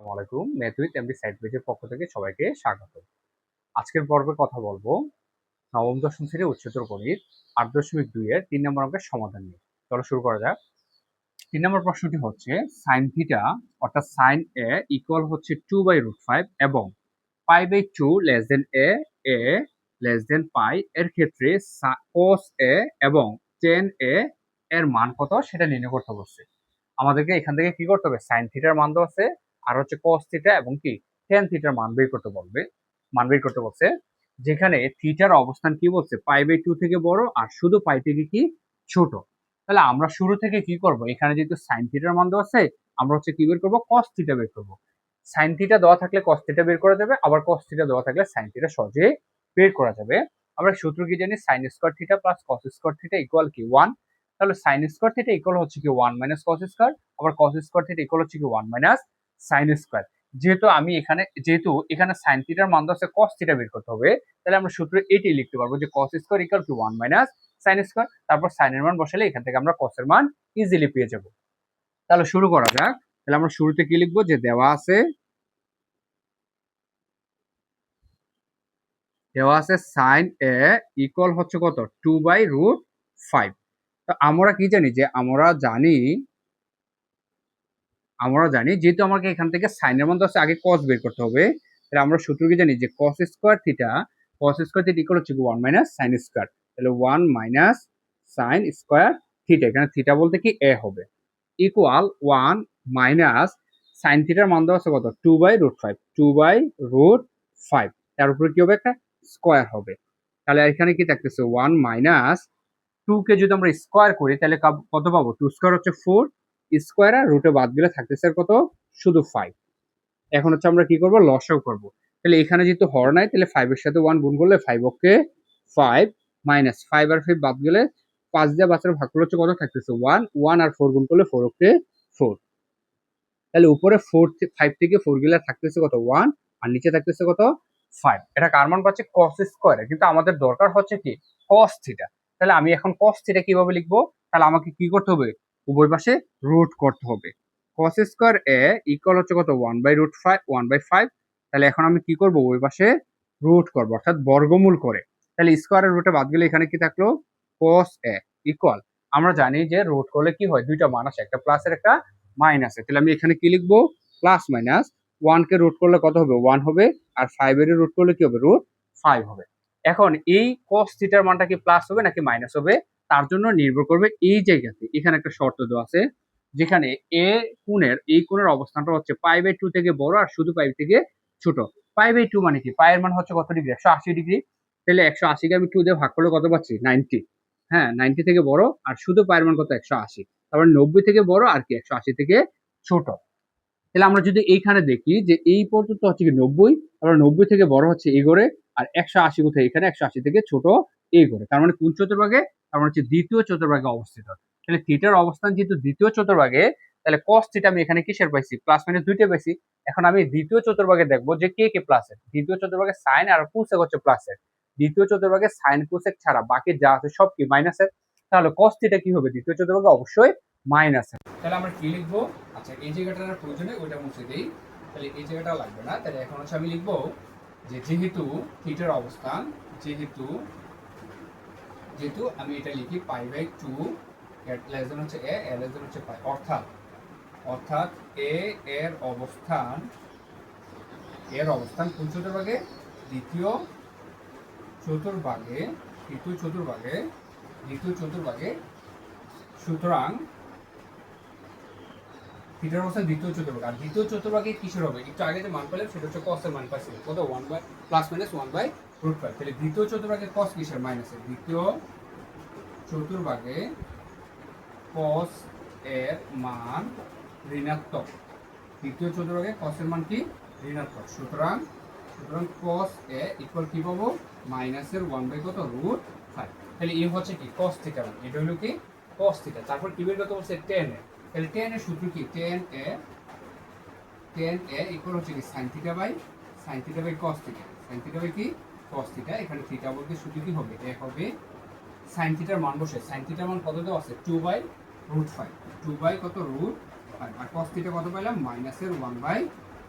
আসসালামু আলাইকুম। Math with MD side পেজের পক্ষ থেকে সবাইকে স্বাগত। আজকের পর্বে কথা বলবো নবম দশম শ্রেণীর উচ্চতর গণিত ৮.২ এর ৩ নম্বর অঙ্কের সমাধান নিয়ে। চলো শুরু করা যাক। ৩ নম্বর প্রশ্নটি হচ্ছে sin থিটা অর্থাৎ sin a ইকুয়াল হচ্ছে 2/√5 এবং π/2 less than a less than pi এর ক্ষেত্রে cos a এবং tan a এর মান কত সেটা নির্ণয় করতে বলছে। আমাদেরকে এখান থেকে কি করতে হবে, সাইন থিটার মান দেওয়া আছে আর হচ্ছে কস থিটা এবং কি ট্যান থিটার মান বের করতে বলছে। যেখানে থিটার অবস্থান কি বলছে, π/2 থেকে বড় আর শুধু পাই থেকে কি ছোট। তাহলে আমরা শুরু থেকে কি করব, এখানে যেহেতু সাইন থিটার মান দেওয়া আছে আমরা হচ্ছে কি বের করব, কস থিটা বের করব। সাইন থিটা দেওয়া থাকলে কস থিটা বের করা যাবে, আবার কস থিটা দেওয়া থাকলে সাইন থিটা সহজে বের করা যাবে। আমরা সূত্র কি জানি, sine square theta plus cos square theta equal কি 1। তাহলে সাইন স্কয়ার থিটা ইকুয়াল হচ্ছে কি 1 মাইনাস কস স্কয়ার, আবার কস স্কয়ার থিটা ইকুয়াল হচ্ছে কি 1 মাইনাস সাইন স্কয়ার। যেহেতু এখানে সাইন থিটার মান দেওয়া আছে, কস থিটা বের করতে হবে, তাহলে আমরা সূত্রে এটি লিখতে পারবো যে কস স্কয়ার ইকুয়াল কি 1 মাইনাস সাইন স্কয়ার। তারপর সাইনের মান বসালে এখান থেকে আমরা কস এর মান ইজিলি পেয়ে যাব। তাহলে শুরু করা যাক। তাহলে আমরা শুরুতে কি লিখবো, যে দেওয়া আছে সাইন এ ইকুয়াল হচ্ছে কত 2/√5। তো আমরা কি জানি, যে আমরা জানি যেহেতু আমাকে এখান থেকে সাইনের মান আছে আগে কস বের করতে হবে, তাহলে আমরা সূত্র কি জানি যে কস স্কয়ার থিটা ইকুয়াল হচ্ছে 1 মাইনাস সাইন স্কয়ার। তাহলে 1 মাইনাস সাইন স্কয়ার থিটা, এখানে থিটা বলতে কি এ হবে, ইকুয়াল 1 মাইনাস সাইন থিটার মান দেওয়া আছে কত 2/√5 তার উপরে কি হবে, একটা স্কয়ার হবে। তাহলে এখানে কি থাকতেছে 1 মাইনাস 2 কে যদি আমরা স্কয়ার করি তাহলে কত পাবো, 2 স্কয়ার হচ্ছে 4 স্কয়ার, আর রুটে বাদ দিলে থাকতেছে কত, শুধু 5। এখন হচ্ছে আমরা কি করব, লসাগু করব। তাহলে এখানে যেহেতু হর নাই, তাহলে 5 এর সাথে 1 গুণ করলে 5 ওকে 5 মাইনাস 5 আর 5 বাদ গেলে 5 দিয়ে বাচ্চার ভাগ করলে হচ্ছে কত থাকতেছে 1 1 আর 4 গুণ করলে 4 ওকে 4। তাহলে উপরে 5 থেকে 4 গেলে থাকতেছে কত 1 আর নিচে থাকতেছে কত 5। এটা কার মান পাচ্ছে, cos স্কয়ার। কিন্তু আমাদের দরকার হচ্ছে কি cos থিটা। তাহলে আমি এখন cos থিটা কিভাবে লিখবো, তাহলে আমাকে কি করতে হবে, উভয় পাশে রুট করতে হবে। cos স্কয়ার a ইকুয়াল হচ্ছে কত 1/5। তাহলে এখন আমি কি করব, উভয় পাশে রুট করব অর্থাৎ বর্গমূল করে। তাহলে স্কয়ারের রুটে বাদ গেলে এখানে কি থাকলো, cos a ইকুয়াল, আমরা জানি যে রুট করলে কি হয়, দুইটা মান আসে, একটা প্লাসের একটা মাইনাসে। তাহলে আমি এখানে কি লিখবো, প্লাস মাইনাস 1 কে রুট করলে কত হবে 1 হবে, আর 5 এর রুট করলে কি হবে, √5 হবে। এখন এই cos থিটার মানটা কি প্লাস হবে নাকি মাইনাস হবে, তার জন্য নির্ভর করবে এই জায়গাতে এখানে একটা শর্ত দেওয়া আছে, যেখানে এই কোণের অবস্থানটা হচ্ছে π/2 থেকে বড় আর শুধু পাই থেকে ছোট। π/2 মানে কি, পাই এর মান হচ্ছে কত ডিগ্রি, 180 ডিগ্রি। তাহলে 180 কে আমি 2 দিয়ে ভাগ করলে কত পাচ্ছি, 90। হ্যাঁ, 90 থেকে বড় আর শুধু পাই এর মান কত, 180। তারপর 90 থেকে বড় আর কি 180 থেকে ছোট। তাহলে আমরা যদি এইখানে দেখি যে এই পর্যন্ত হচ্ছে কি 90, তারপর 90 থেকে বড় হচ্ছে এই ঘরে, আর 180 কোথায়, এখানে 180 থেকে ছোট এই ঘরে। তার মানে কোন চতুর্ভাগে, তার মানে হচ্ছে দ্বিতীয় চতুর্ভাগে অবস্থিত। তাহলে থিটার অবস্থান যেহেতু দ্বিতীয় চতুর্ভাগে, তাহলে cos থিটা আমি এখানে কিসের পাইছি, প্লাস মাইনাস দুইটা পাইছি। এখন আমি দ্বিতীয় চতুর্ভাগে দেখবো যে কে কে প্লাসের। দ্বিতীয় চতুর্ভাগে সাইন আর কোসেক হচ্ছে প্লাসের, দ্বিতীয় চতুর্ভাগে সাইন কোসেক ছাড়া বাকি যা আছে সব কি মাইনাসের। তাহলে cos থিটা কি হবে, দ্বিতীয় চতুর্ভাগে অবশ্যই মাইনাসের। তাহলে আমরা কি লিখবো, আচ্ছা এই জায়গাটার প্রয়োজনে ওইটা মুছে দিই, তাহলে এই জায়গাটা লাগবে না। তাহলে এখন হচ্ছে আমি লিখবো যে যেহেতু থিটার অবস্থান, যেহেতু আমি এটা লিখি π/2 লেস দেন হচ্ছে a লেস দেন হচ্ছে পাই, অর্থাৎ a এর অবস্থান কোন চতুর্ভাগে, দ্বিতীয় চতুর্ভাগে। সুতরাং থিটার অবস্থান দ্বিতীয় চতুর্ভাগ, আর দ্বিতীয় চতুর্ভাগে কিসের হবে, একটু আগে যে মান পেলাম সেটা হচ্ছে cos এর মান পাইছি কত, 1 বাই প্লাস মাইনাস 1/√5। তাহলে দ্বিতীয় চতুর্ভাগে cos কিসের, মাইনাসের। দ্বিতীয় চতুর্ভাগে cos এর মান ঋণাত্মক, দ্বিতীয় চতুর্ভাগে cos এর মান কি ঋণাত্মক। সুতরাং cos a ইকুয়াল কি পাবো, মাইনাসের 1 বাই কত √5। তাহলে এই হচ্ছে কি cos থিটা, এটা হলো কি cos থিটা। তারপর কি বের করতে বলছে, tan a। তাহলে tan এর সূত্র কি, tan a ইকুয়াল হচ্ছে কি sin theta by cos theta, কি cos থিটা। এখানে থিটা বলতে শুধু কি হবে, a হবে। sin থিটার মান বসে, sin থিটার মান কত দেওয়া আছে, 2/√5, 2 বাই কত √5, আর cos থিটা কত পাইলাম, মাইনাসের 1/√5।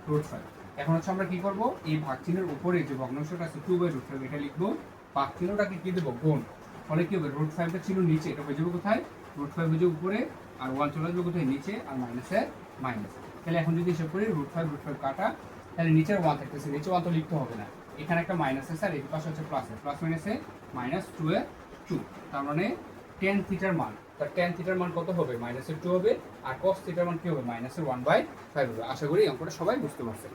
√5। এখন হচ্ছে আমরা কি করব, এই ভাগ চিহ্নের উপরে যে ভগ্নাংশটা আছে 2/√5 এটা লিখবো, ভাগ চিহ্নটাকে কি দেবো, গুণ। ফলে কি হবে, √5টা ছিল নিচে, এটা হয়ে যাবে কোথায়, √5 হয়ে যাবে উপরে, আর 1 চলে আসবে কোথায়, নিচে, আর মাইনাসের মাইনাস। তাহলে এখন যদি হিসাব করি √5 কাটা, তাহলে নিচের 1 থাকতেছে, নিচে 1 তো লিখতে হবে না, এখানে একটা মাইনাস আছে আর এই পাশে হচ্ছে প্লাস, প্লাস মাইনাসে -2 তার মানে tan থিটার মান, তার tan থিটার মান কত হবে, -2 হবে, আর cos থিটার মান কি হবে, -1/5 হবে। আশা করি অঙ্কটা সবাই বুঝতে পারছেন।